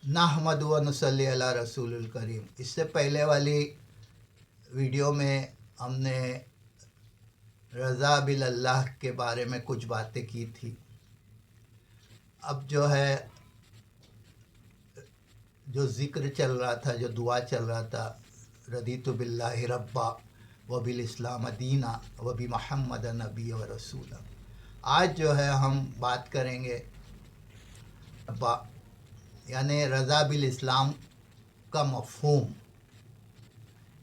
नहमदु व नसल्ली अला रसूलुल करीम। इससे पहले वाली वीडियो में हमने रज़ा बिल अल्लाह के बारे में कुछ बातें की थी। अब जो है जो ज़िक्र चल रहा था, जो दुआ चल रहा था, रदीतु बिल्लाहि रब्बा व बिल इस्लाम दीना व बि मुहम्मद नबी व रसूला। आज जो है हम बात करेंगे रब्बा यानी रज़ा बिल इस्लाम का मफ़हूम।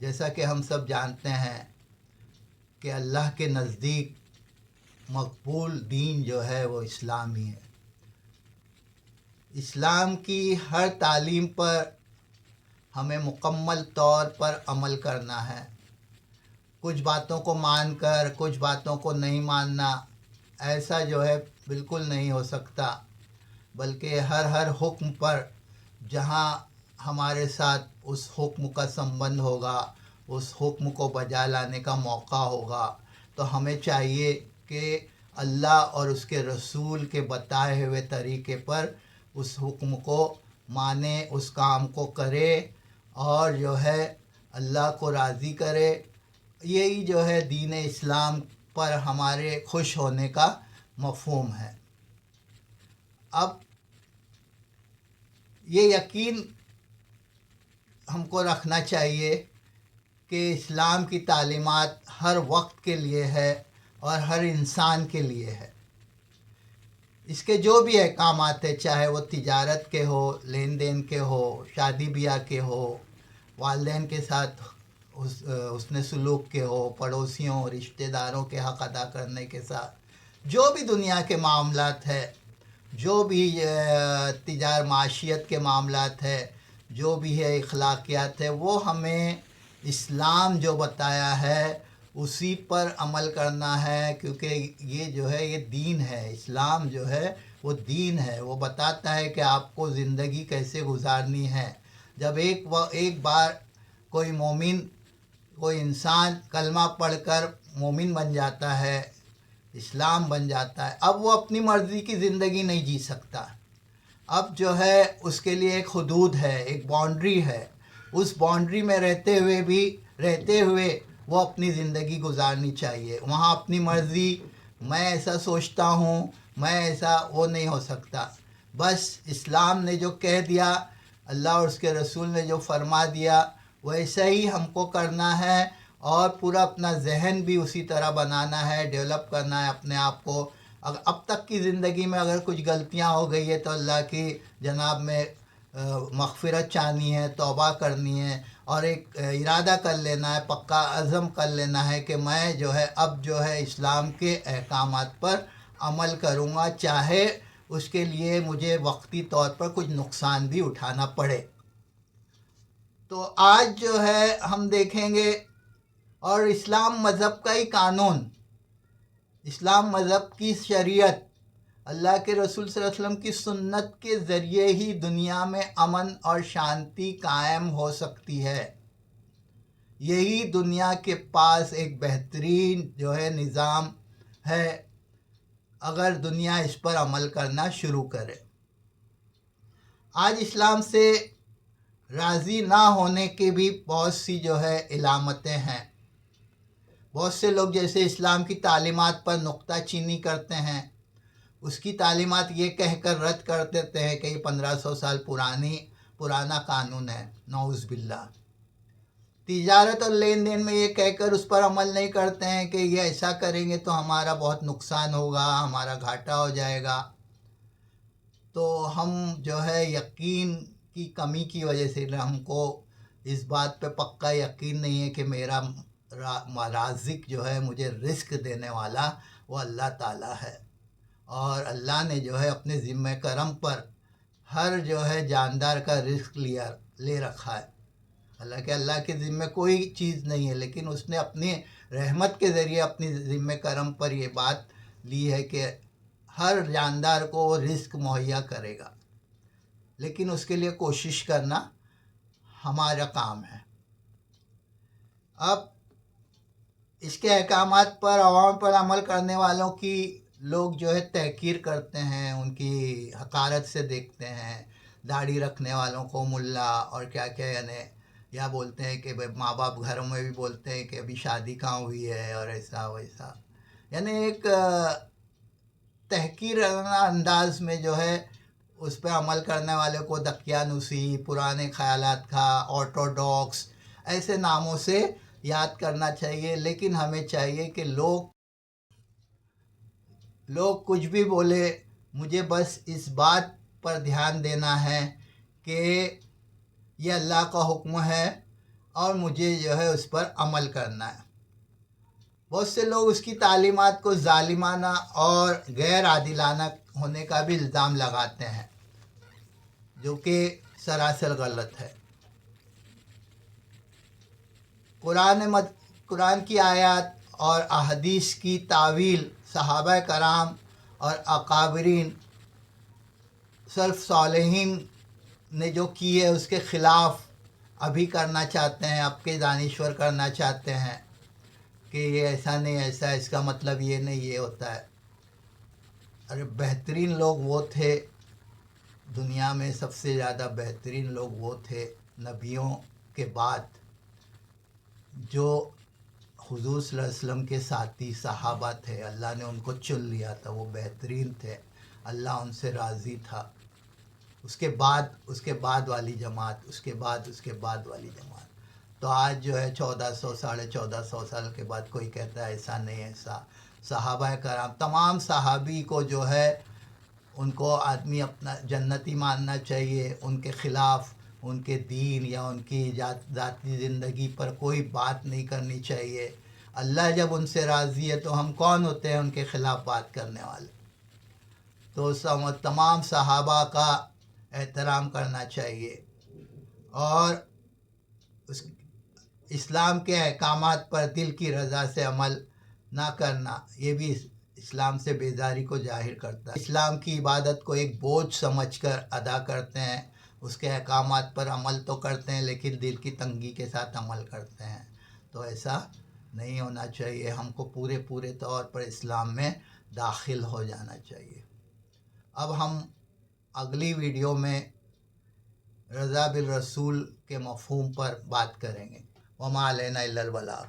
जैसा कि हम सब जानते हैं कि अल्लाह के नज़दीक मकबूल दीन जो है वो इस्लाम ही है। इस्लाम की हर तालीम पर हमें मुकम्मल तौर पर अमल करना है। कुछ बातों को मानकर कुछ बातों को नहीं मानना, ऐसा जो है बिल्कुल नहीं हो सकता, बल्कि हर हुक्म पर जहाँ हमारे साथ उस हुक्म का संबंध होगा, उस हुक्म को बजा लाने का मौका होगा, तो हमें चाहिए कि अल्लाह और उसके रसूल के बताए हुए तरीके पर उस हुक्म को माने, उस काम को करे और जो है अल्लाह को राज़ी करे। यही जो है दीन इस्लाम पर हमारे खुश होने का मफ़हूम है। अब ये यकीन हमको रखना चाहिए कि इस्लाम की तालीमात हर वक्त के लिए है और हर इंसान के लिए है। इसके जो भी अहकामात है, चाहे वो तिजारत के हो, लेन देन के हो, शादी ब्याह के हो, वालिदैन के साथ उसने सलूक के हो, पड़ोसियों रिश्तेदारों के हक़ अदा करने के साथ जो भी दुनिया के मामलात है, जो भी माशियत के मामलात है, जो भी है इखलाकियात है, वो हमें इस्लाम जो बताया है उसी पर अमल करना है। क्योंकि ये जो है ये दीन है, इस्लाम जो है वो दीन है। वो बताता है कि आपको ज़िंदगी कैसे गुजारनी है। जब एक बार कोई मोमिन, कोई इंसान कलमा पढ़कर मोमिन बन जाता है, इस्लाम बन जाता है, अब वो अपनी मर्ज़ी की ज़िंदगी नहीं जी सकता। अब जो है उसके लिए एक हदूद है, एक बाउंड्री है। उस बाउंड्री में रहते हुए वो अपनी ज़िंदगी गुजारनी चाहिए। वहाँ अपनी मर्ज़ी, मैं ऐसा सोचता हूँ, मैं ऐसा, वो नहीं हो सकता। बस इस्लाम ने जो कह दिया, अल्लाह और उसके रसूल ने जो फरमा दिया, वैसा ही हमको करना है और पूरा अपना जहन भी उसी तरह बनाना है, डेवलप करना है अपने आप को। अगर अब तक की ज़िंदगी में अगर कुछ गलतियां हो गई है तो अल्लाह की जनाब में मग़फ़िरत चाहनी है, तौबा करनी है और एक इरादा कर लेना है, पक्का अज़म कर लेना है कि मैं जो है अब जो है इस्लाम के अहकामात पर अमल करूँगा, चाहे उसके लिए मुझे वक्ती तौर पर कुछ नुकसान भी उठाना पड़े। तो आज जो है हम देखेंगे, और इस्लाम मज़हब का ही कानून, इस्लाम मज़हब की शरीयत, अल्लाह के रसूल सल्लल्लाहु अलैहि वसल्लम की सुन्नत के ज़रिए ही दुनिया में अमन और शांति कायम हो सकती है। यही दुनिया के पास एक बेहतरीन जो है निज़ाम है, अगर दुनिया इस पर अमल करना शुरू करे। आज इस्लाम से राज़ी ना होने की भी बहुत सी जो है इलामतें हैं। बहुत से लोग जैसे इस्लाम की तालीमात पर नुक्ता चीनी करते हैं, उसकी तालीमात ये कहकर रद्द कर देते हैं कि ये 1500 साल पुराना कानून है, नऊज़ बिल्लाह। तिजारत और लेन देन में ये कहकर उस पर अमल नहीं करते हैं कि ये ऐसा करेंगे तो हमारा बहुत नुकसान होगा, हमारा घाटा हो जाएगा। तो हम जो है यकीन की कमी की वजह से हमको इस बात पे पक्का यकीन नहीं है कि मेरा राज़िक जो है मुझे रिस्क देने वाला वो अल्लाह ताला है। और अल्लाह ने जो है अपने ज़िम्मे करम पर हर जो है जानदार का रिस्क ले रखा है। हालांकि अल्लाह के ज़िम्मे कोई चीज़ नहीं है, लेकिन उसने अपनी रहमत के ज़रिए अपनी ज़िम्मे करम पर ये बात ली है कि हर जानदार को वो रिस्क मुहैया करेगा, लेकिन उसके लिए कोशिश करना हमारा काम है। अब इसके अहकामात पर अवाम पर अमल करने वालों की लोग जो है तहक़ीर करते हैं, उनकी हकारत से देखते हैं, داڑھی رکھنے والوں کو ملا اور کیا کیا، یعنی یا بولتے ہیں کہ ماں باپ گھروں میں بھی بولتے ہیں کہ ابھی شادی کہاں ہوئی ہے اور ایسا ویسا، یعنی ایک تحقیرانہ انداز میں جو ہے اس پہ عمل کرنے والے کو دقیانوسی، پرانے خیالات کا، آرتھوڈاکس ایسے ناموں سے یاد کرنا چاہیے. لیکن ہمیں چاہیے کہ لوگ کچھ بھی بولے، مجھے بس اس بات پر دھیان دینا ہے کہ یہ اللہ کا حکم ہے اور مجھے جو ہے اس پر عمل کرنا ہے. بہت سے لوگ اس کی تعلیمات کو ظالمانہ اور غیر عادلانہ ہونے کا بھی الزام لگاتے ہیں، جو کہ سراسر غلط ہے. قرآن کی آیات اور احادیث کی تعویل صحابہ کرام اور اکابرین سلف صالحین نے جو کی ہے اس کے خلاف ابھی کرنا چاہتے ہیں، اب کے دانشور کرنا چاہتے ہیں کہ یہ ایسا نہیں، ایسا، اس کا مطلب یہ نہیں، یہ ہوتا ہے. ارے بہترین لوگ وہ تھے دنیا میں، سب سے زیادہ بہترین لوگ وہ تھے نبیوں کے بعد جو حضور صلی اللہ علیہ وسلم کے ساتھی صحابہ تھے. اللہ نے ان کو چن لیا تھا، وہ بہترین تھے، اللہ ان سے راضی تھا. اس کے بعد والی جماعت، اس کے بعد والی جماعت. تو آج جو ہے 1400 1450 سال کے بعد کوئی کہتا ہے ایسا نہیں، ایسا. صحابہ کرام تمام صحابی کو جو ہے ان کو آدمی اپنا جنتی ماننا چاہیے. ان کے خلاف ان کے دین یا ان کی ذاتی زندگی پر کوئی بات نہیں کرنی چاہیے. اللہ جب ان سے راضی ہے تو ہم کون ہوتے ہیں ان کے خلاف بات کرنے والے. تو تمام صحابہ کا احترام کرنا چاہیے اور اسلام کے احکامات پر دل کی رضا سے عمل نہ کرنا، یہ بھی اسلام سے بیزاری کو ظاہر کرتا ہے. اسلام کی عبادت کو ایک بوجھ سمجھ کر ادا کرتے ہیں، اس کے احکامات پر عمل تو کرتے ہیں لیکن دل کی تنگی کے ساتھ عمل کرتے ہیں. تو ایسا نہیں ہونا چاہیے. ہم کو پورے طور پر اسلام میں داخل ہو جانا چاہیے. اب ہم اگلی ویڈیو میں رضا بالرسول کے مفہوم پر بات کریں گے. وما علینا الا البلاغ.